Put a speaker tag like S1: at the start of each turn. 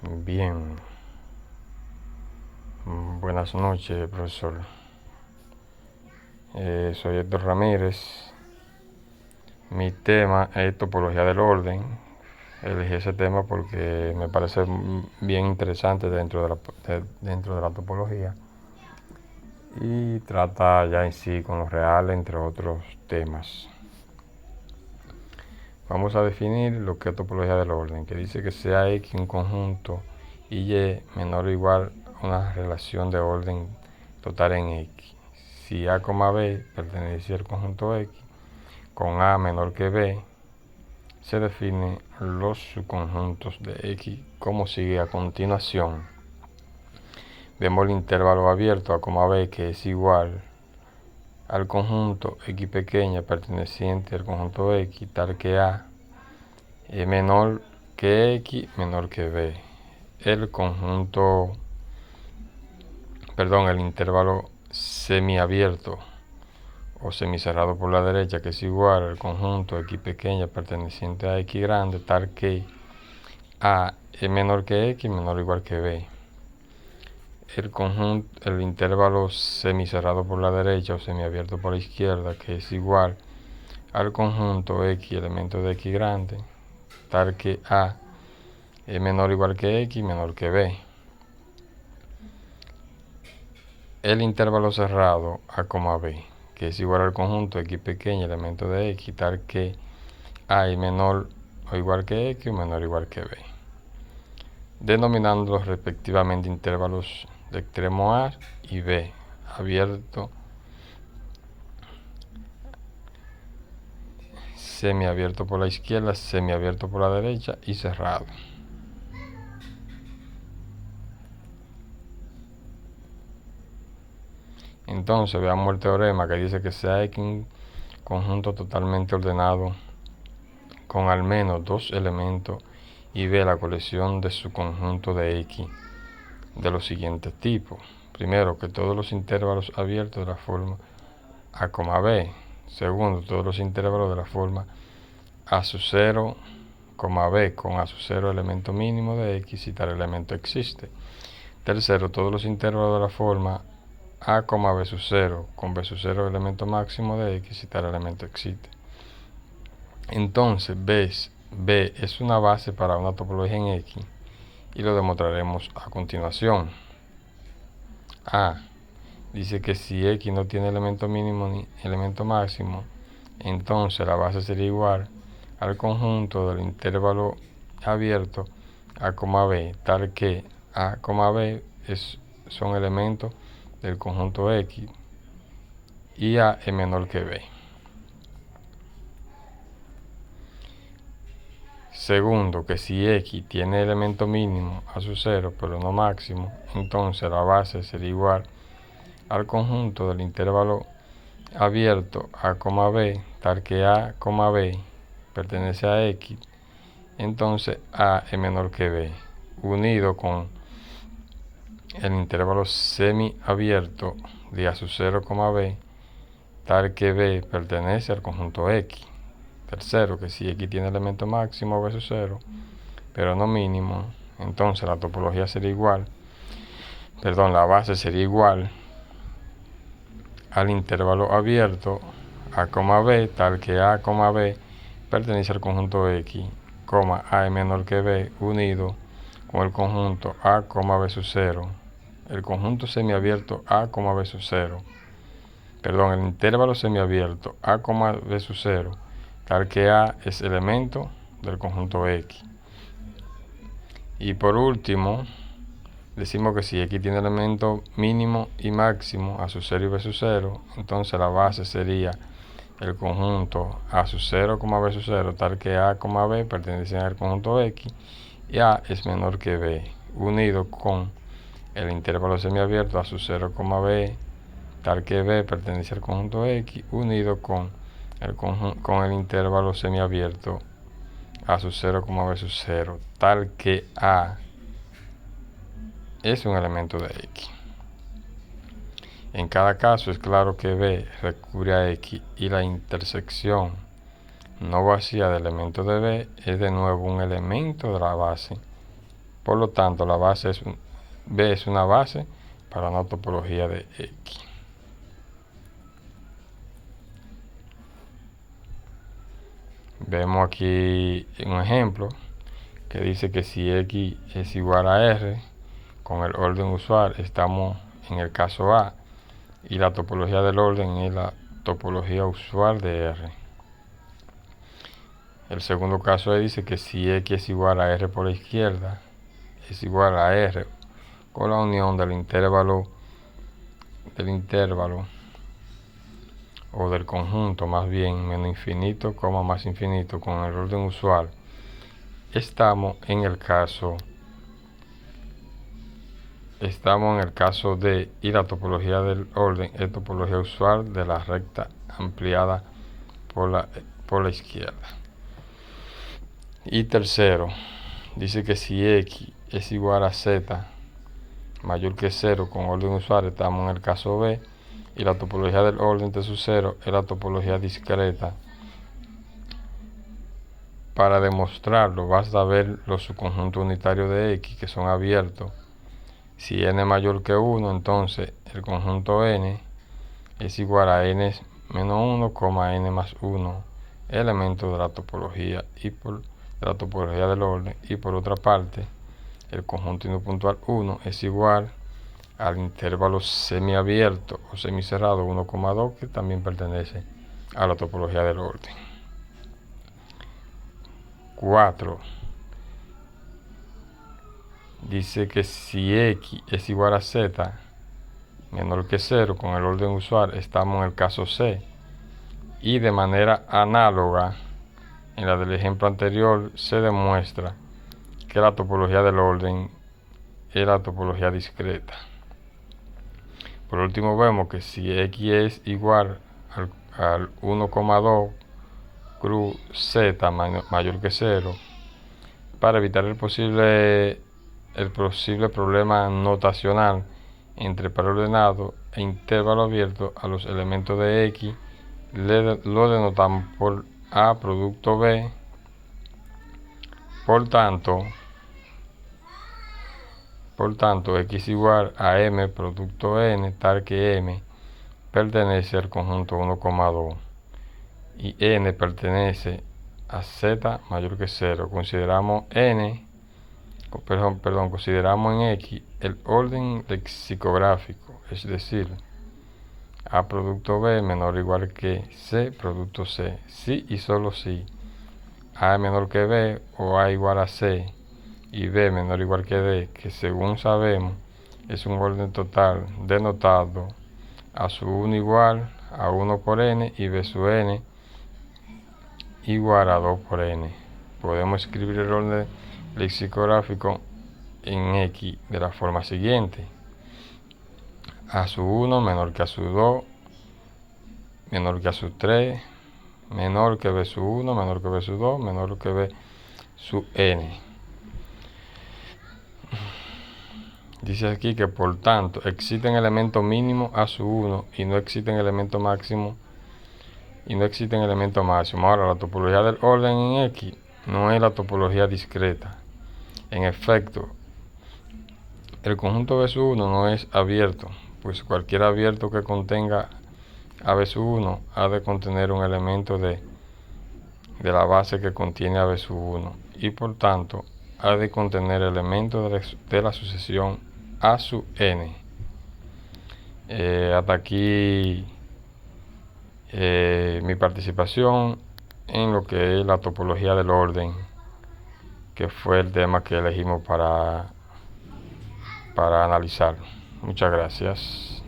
S1: Bien, buenas noches, profesor. Soy Héctor Ramírez. Mi tema es topología del orden. Elegí ese tema porque me parece bien interesante dentro de la topología y trata ya en sí con lo real, entre otros temas. Vamos a definir lo que es topología del orden, que dice que sea X un conjunto y Y menor o igual a una relación de orden total en X. Si A, B pertenece al conjunto X, con A menor que B, se definen los subconjuntos de X como sigue a continuación. Vemos el intervalo abierto a B, que es igual al conjunto X pequeña perteneciente al conjunto X, tal que A es menor que X menor que B. El intervalo semiabierto o semicerrado por la derecha, que es igual al conjunto X pequeña perteneciente a X grande, tal que A es menor que X menor o igual que B. El intervalo semicerrado por la derecha o semiabierto por la izquierda, que es igual al conjunto X elementos de X grande, tal que A es menor o igual que X menor que B. El intervalo cerrado A, B, que es igual al conjunto X pequeño elemento de X, tal que A es menor o igual que X o menor o igual que B, denominándolos respectivamente intervalos de extremo A y B, abierto, semiabierto por la izquierda, semiabierto por la derecha y cerrado. Entonces veamos el teorema que dice que sea X un conjunto totalmente ordenado con al menos dos elementos y B la colección de su conjunto de X de los siguientes tipos. Primero, que todos los intervalos abiertos de la forma A, B. Segundo, todos los intervalos de la forma A sub 0, B con A sub 0 elemento mínimo de X si tal elemento existe. Tercero, todos los intervalos de la forma A, B sub 0 con B sub 0 elemento máximo de X si tal elemento existe. Entonces, B es una base para una topología en X y lo demostraremos a continuación. A dice que si X no tiene elemento mínimo ni elemento máximo, entonces la base sería igual al conjunto del intervalo abierto A, B, tal que A, B son elementos del conjunto X y A es menor que B. Segundo, que si X tiene elemento mínimo a su 0 pero no máximo, entonces la base sería igual al conjunto del intervalo abierto A, B, tal que A, B pertenece a X, entonces A es menor que B, unido con el intervalo semiabierto de A sub 0, B, tal que B pertenece al conjunto X. Tercero, que si X tiene elemento máximo B sub 0, pero no mínimo, entonces la topología sería igual, la base sería igual al intervalo abierto A, B, tal que A, B pertenece al conjunto X, A es menor que B, unido con el conjunto A, B sub 0, el conjunto semiabierto A, B sub 0, el intervalo semiabierto A, B sub 0, tal que A es elemento del conjunto X. Y por último, decimos que si X tiene elemento mínimo y máximo A sub 0 y B sub 0, entonces la base sería el conjunto A sub 0, B sub 0, tal que A, B pertenecen al conjunto X y A es menor que B, unido con el intervalo semiabierto A sub 0, B, tal que B pertenece al conjunto X, unido con el intervalo semiabierto A sub 0, B sub 0, tal que A es un elemento de X. En cada caso es claro que B recubre a X y la intersección no vacía del elemento de B es de nuevo un elemento de la base Por lo tanto, la base B es una base para una topología de X. Vemos aquí un ejemplo que dice que si X es igual a R, con el orden usual estamos en el caso A y la topología del orden es la topología usual de R. El segundo caso dice que si X es igual a R por la izquierda, es igual a R con la unión del intervalo o del conjunto más bien menos infinito, más infinito con el orden usual. Estamos en el caso de, y la topología del orden es topología usual de la recta ampliada por la izquierda. Y tercero, dice que si X es igual a Z mayor que 0 con orden usual, estamos en el caso B, y la topología del orden de su 0 es la topología discreta. Para demostrarlo, basta ver los subconjuntos unitarios de X que son abiertos. Si n es mayor que 1, entonces el conjunto n es igual a n menos 1, n más 1, elementos de la topología del orden. Y por otra parte, el conjunto puntual 1 es igual al intervalo semiabierto o semicerrado 1,2, que también pertenece a la topología del orden. 4. Dice que si X es igual a Z menor que 0 con el orden usual, estamos en el caso C. Y de manera análoga, en la del ejemplo anterior, se demuestra que la topología del orden es la topología discreta. Por último, vemos que si X es igual al 1,2 cruz Z mayor que 0, para evitar el posible problema notacional entre par ordenado e intervalo abierto a los elementos de X, lo denotamos por A producto B. Por tanto, X igual a M producto N, tal que M pertenece al conjunto 1,2 y N pertenece a Z mayor que 0. Consideramos consideramos en X el orden lexicográfico, es decir, A producto B menor o igual que C producto C, si y solo si A es menor que B o A igual a C y B menor o igual que D, que según sabemos es un orden total denotado A sub 1 igual a 1 por N y B sub N igual a 2 por N. Podemos escribir el orden lexicográfico en X de la forma siguiente: A sub 1 menor que A sub 2 menor que A sub 3 menor que B sub 1 menor que B sub 2 menor que B sub N. Dice aquí que por tanto existen elementos mínimos A sub 1 y no existen elementos máximos Ahora, la topología del orden en X no es la topología discreta. En efecto, el conjunto B sub 1 no es abierto, pues cualquier abierto que contenga a B sub 1 ha de contener un elemento de la base que contiene a B sub 1 y por tanto ha de contener elementos de la sucesión A sub n. Hasta aquí mi participación en lo que es la topología del orden, que fue el tema que elegimos para analizar. Muchas gracias.